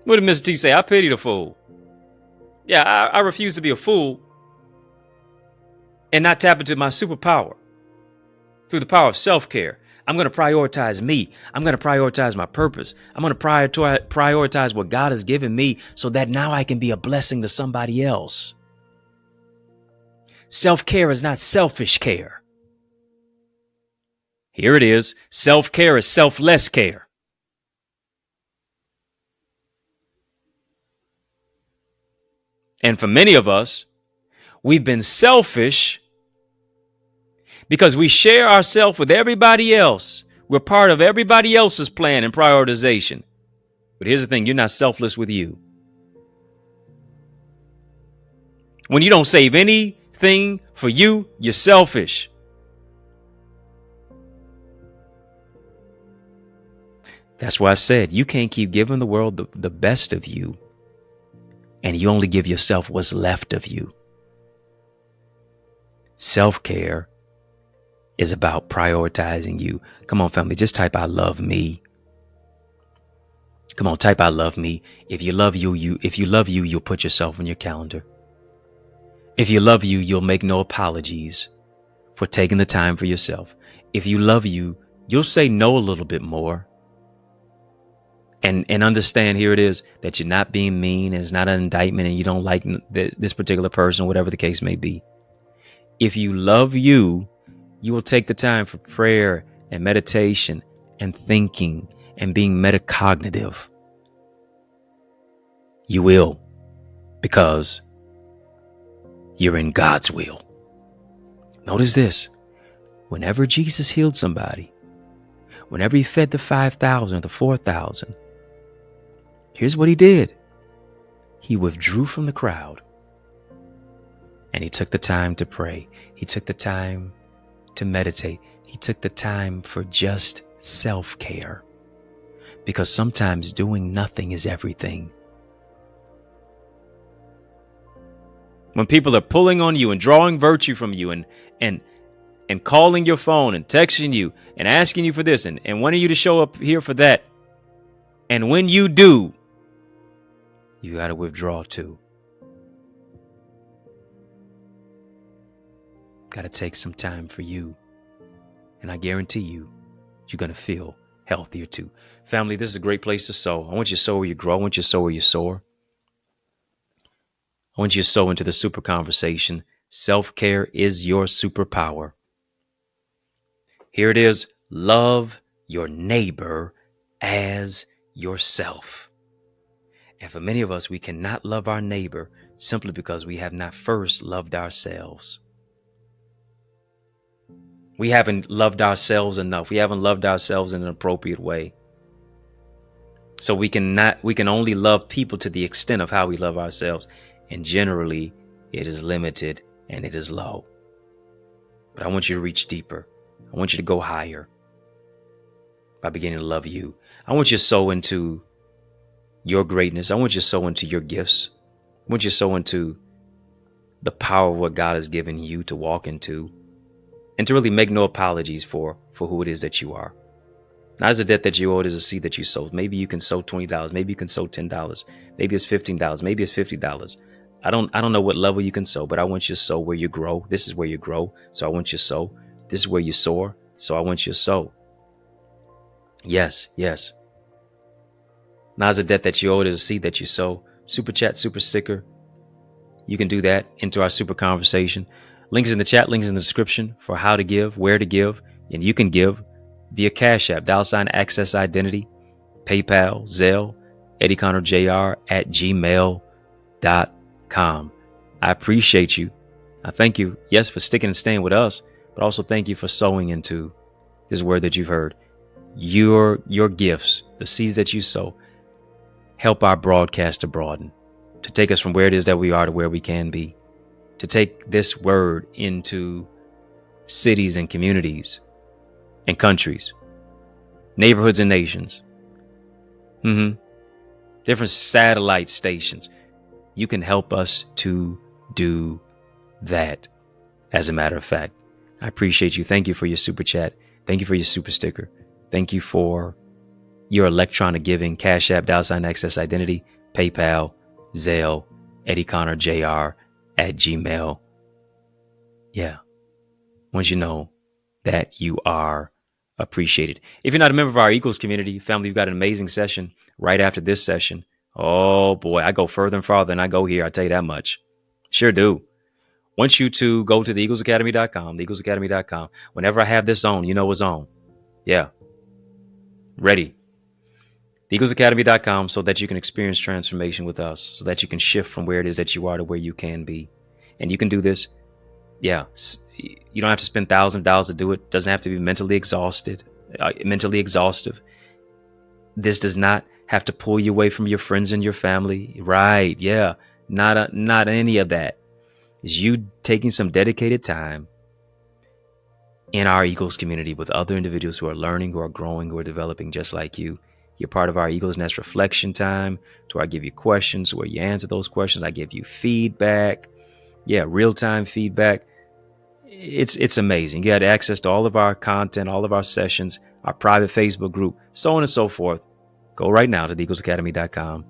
what did Mr. T say? I pity the fool. Yeah, I refuse to be a fool and not tap into my superpower through the power of self-care. I'm going to prioritize me. I'm going to prioritize my purpose. I'm going to prioritize what God has given me so that now I can be a blessing to somebody else. Self-care is not selfish care. Here it is. Self-care is selfless care. And for many of us, we've been selfish because we share ourselves with everybody else. We're part of everybody else's plan and prioritization. But here's the thing, you're not selfless with you. When you don't save anything for you, you're selfish. That's why I said you can't keep giving the world the best of you, and you only give yourself what's left of you. Self-care is about prioritizing you. Come on, family, just type I love me. Come on, type I love me. If you love you, you'll put yourself on your calendar. If you love you, you'll make no apologies for taking the time for yourself. If you love you, you'll say no a little bit more. And understand, here it is, that you're not being mean, and it's not an indictment, and you don't like this particular person, whatever the case may be. If you love you, you will take the time for prayer and meditation and thinking and being metacognitive. You will, because you're in God's will. Notice this. Whenever Jesus healed somebody, whenever he fed the 5,000 or the 4,000, Here's what he did. He withdrew from the crowd and he took the time to pray. He took the time to meditate. He took the time for just self-care, because sometimes doing nothing is everything. When people are pulling on you and drawing virtue from you and calling your phone and texting you and asking you for this and wanting you to show up here for that, and when you do, you got to withdraw too. Got to take some time for you. And I guarantee you, you're going to feel healthier too. Family, this is a great place to sow. I want you to sow where you grow. I want you to sow where you soar. I want you to sow into the super conversation. Self-care is your superpower. Here it is. Love your neighbor as yourself. And for many of us, we cannot love our neighbor simply because we have not first loved ourselves. We haven't loved ourselves enough. We haven't loved ourselves in an appropriate way. So we can only love people to the extent of how we love ourselves. And generally, it is limited and it is low. But I want you to reach deeper. I want you to go higher by beginning to love you. I want you to sow into your greatness. I want you to sow into your gifts. I want you to sow into the power of what God has given you to walk into, and to really make no apologies for who it is that you are. Not as a debt that you owe, it is a seed that you sowed. Maybe you can sow $20. Maybe you can sow $10. Maybe it's $15. Maybe it's $50. I don't know what level you can sow, but I want you to sow where you grow. This is where you grow. So I want you to sow. This is where you soar. So I want you to sow. Yes, yes. Not as a debt that you owe, it is a seed that you sow. Super chat, super sticker. You can do that into our super conversation. Links in the chat, links in the description for how to give, where to give, and you can give via Cash App, $Access Identity, PayPal, Zelle, EddieConnorJr at gmail.com. I appreciate you. I thank you, yes, for sticking and staying with us, but also thank you for sowing into this word that you've heard. Your gifts, the seeds that you sow, help our broadcast to broaden, to take us from where it is that we are to where we can be, to take this word into cities and communities and countries, neighborhoods and nations, different satellite stations. You can help us to do that. As a matter of fact, I appreciate you. Thank you for your super chat. Thank you for your super sticker. Thank you for your electronic giving. Cash App, $Access Identity, PayPal, Zelle, EddieConnorJr at gmail. Yeah. Once you know that you are appreciated. If you're not a member of our Eagles community, family, we've got an amazing session right after this session. Oh boy, I go further and farther than I go here. I tell you that much. Sure do. Want you to go to theeaglesacademy.com, theeaglesacademy.com. Whenever I have this on, you know what's on. Yeah. Ready. theeaglesacademy.com, so that you can experience transformation with us, so that you can shift from where it is that you are to where you can be. And you can do this. Yeah. You don't have to spend thousands of dollars to do it. Doesn't have to be mentally exhaustive. This does not have to pull you away from your friends and your family. Right. Yeah. Not any of that. Is you taking some dedicated time in our Eagles community with other individuals who are learning, who are growing, who are developing just like you. You're part of our Eagles Nest reflection time, to where I give you questions, where you answer those questions. I give you feedback. Yeah, real-time feedback. It's amazing. You got access to all of our content, all of our sessions, our private Facebook group, so on and so forth. Go right now to theeaglesacademy.com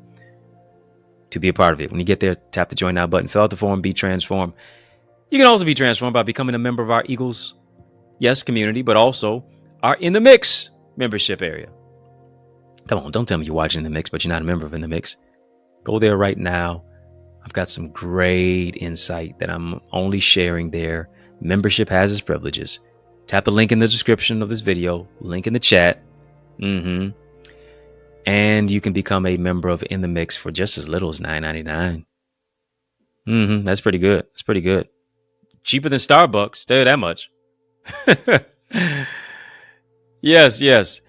to be a part of it. When you get there, tap the join now button, fill out the form, be transformed. You can also be transformed by becoming a member of our Eagles, yes, community, but also our In the Mix membership area. Come on, don't tell me you're watching In the Mix, but you're not a member of In the Mix. Go there right now. I've got some great insight that I'm only sharing there. Membership has its privileges. Tap the link in the description of this video, link in the chat. And you can become a member of In the Mix for just as little as $9.99. That's pretty good. That's pretty good. Cheaper than Starbucks. Tell you that much. Yes.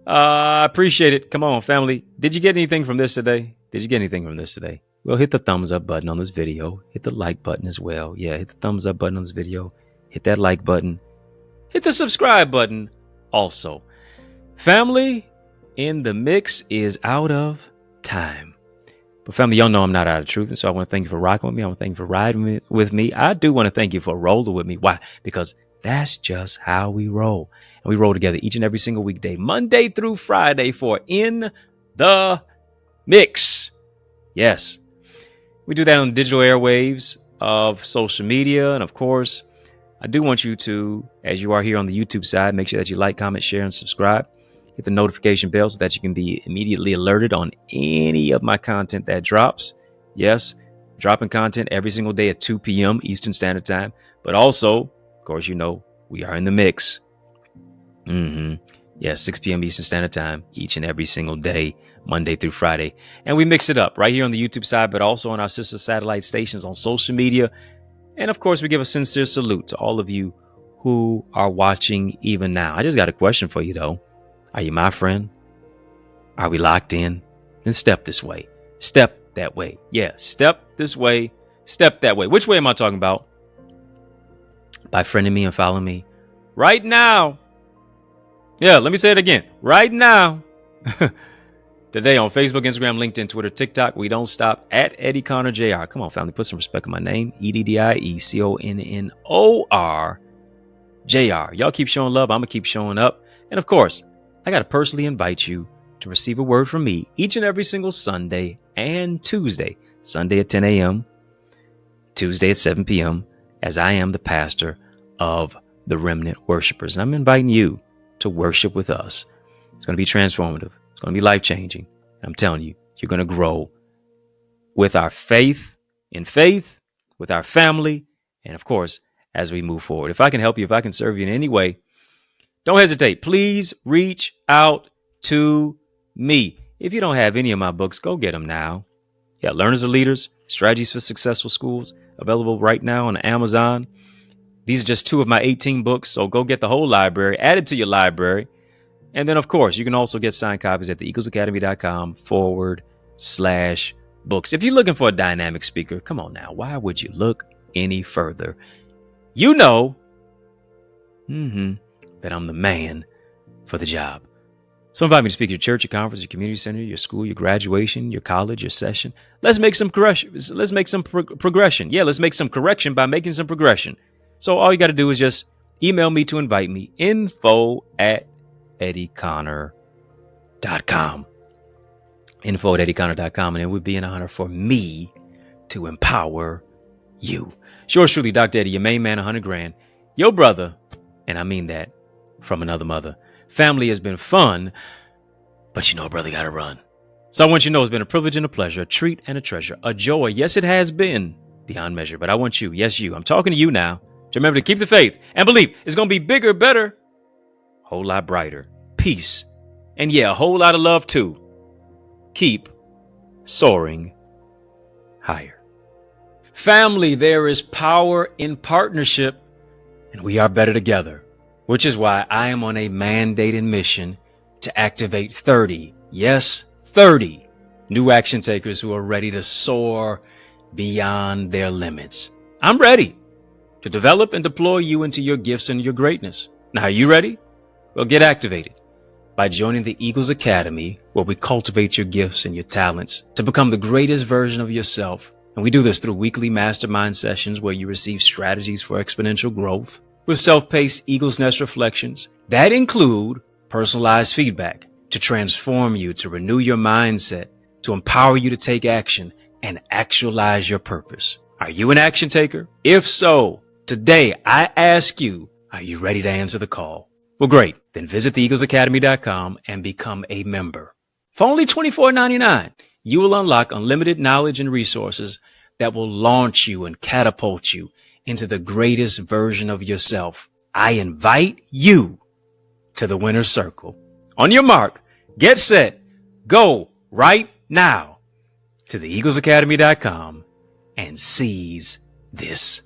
I appreciate it. Come on, family. Did you get anything from this today? Did you get anything from this today? Well, hit the thumbs up button on this video. Hit the like button as well. Yeah, hit the thumbs up button on this video. Hit that like button. Hit the subscribe button also. Family, in the mix is out of time. But family, y'all know I'm not out of truth. And so I want to thank you for rocking with me. I want to thank you for riding with me. I do want to thank you for rolling with me. Why? Because that's just how we roll. And we roll together each and every single weekday, Monday through Friday for In the Mix. Yes. We do that on the digital airwaves of social media. And of course, I do want you to, as you are here on the YouTube side, make sure that you like, comment, share, and subscribe. Hit the notification bell so that you can be immediately alerted on any of my content that drops. Yes, dropping content every single day at 2 p.m. Eastern Standard Time. But also, of course, you know, we are in the mix. Yes, 6 p.m. Eastern Standard Time each and every single day, Monday through Friday. And we mix it up right here on the YouTube side, but also on our sister satellite stations on social media. And of course, we give a sincere salute to all of you who are watching even now. I just got a question for you, though. Are you my friend? Are we locked in? Then step this way. Step that way. Yeah, step this way. Step that way. Which way am I talking about? By friending me and following me right now. Yeah, let me say it again. Right now. Today on Facebook, Instagram, LinkedIn, Twitter, TikTok, we don't stop at EddieConnorJr. Come on, family, put some respect on my name. EddieConnorJr. Y'all keep showing love. I'm going to keep showing up. And of course, I got to personally invite you to receive a word from me each and every single Sunday and Tuesday. Sunday at 10 a.m., Tuesday at 7 p.m., as I am the pastor of the Remnant Worshipers. And I'm inviting you to worship with us. It's going to be transformative. It's going to be life-changing. I'm telling you, you're going to grow with our faith, with our family, and of course, as we move forward. If I can help you, if I can serve you in any way, don't hesitate. Please reach out to me. If you don't have any of my books, go get them now. Yeah, Learners are Leaders, Strategies for Successful Schools, available right now on Amazon. These are just 2 of my 18 books, so go get the whole library, add it to your library. And then, of course, you can also get signed copies at theeaglesacademy.com/books. If you're looking for a dynamic speaker, come on now. Why would you look any further? You know that I'm the man for the job. So invite me to speak at your church, your conference, your community center, your school, your graduation, your college, your session. Let's make some correction. Let's make some progression. Yeah, let's make some correction by making some progression. So all you got to do is just email me to invite me, info@EddieConnor.com. info@EddieConnor.com. And it would be an honor for me to empower you. Yours truly, Dr. Eddie, your main man, 100 grand. Your brother, and I mean that from another mother. Family has been fun, but you know, brother, got to run. So I want you to know it's been a privilege and a pleasure, a treat and a treasure, a joy. Yes, it has been beyond measure, but I want you, yes, you, I'm talking to you now, to remember to keep the faith and believe it's going to be bigger, better, a whole lot brighter, peace, and yeah, a whole lot of love too. Keep soaring higher. Family, there is power in partnership, and we are better together. Which is why I am on a mandated mission to activate 30, yes, 30 new action takers who are ready to soar beyond their limits. I'm ready to develop and deploy you into your gifts and your greatness. Now, are you ready? Well, get activated by joining the Eagles Academy, where we cultivate your gifts and your talents to become the greatest version of yourself. And we do this through weekly mastermind sessions where you receive strategies for exponential growth, with self-paced Eagle's Nest reflections that include personalized feedback to transform you, to renew your mindset, to empower you to take action and actualize your purpose. Are you an action taker? If so, today I ask you, are you ready to answer the call? Well, great. Then visit theeaglesacademy.com and become a member. For only $24.99, you will unlock unlimited knowledge and resources that will launch you and catapult you into the greatest version of yourself. I invite you to the winner's circle. On your mark, get set, go right now to theeaglesacademy.com and seize this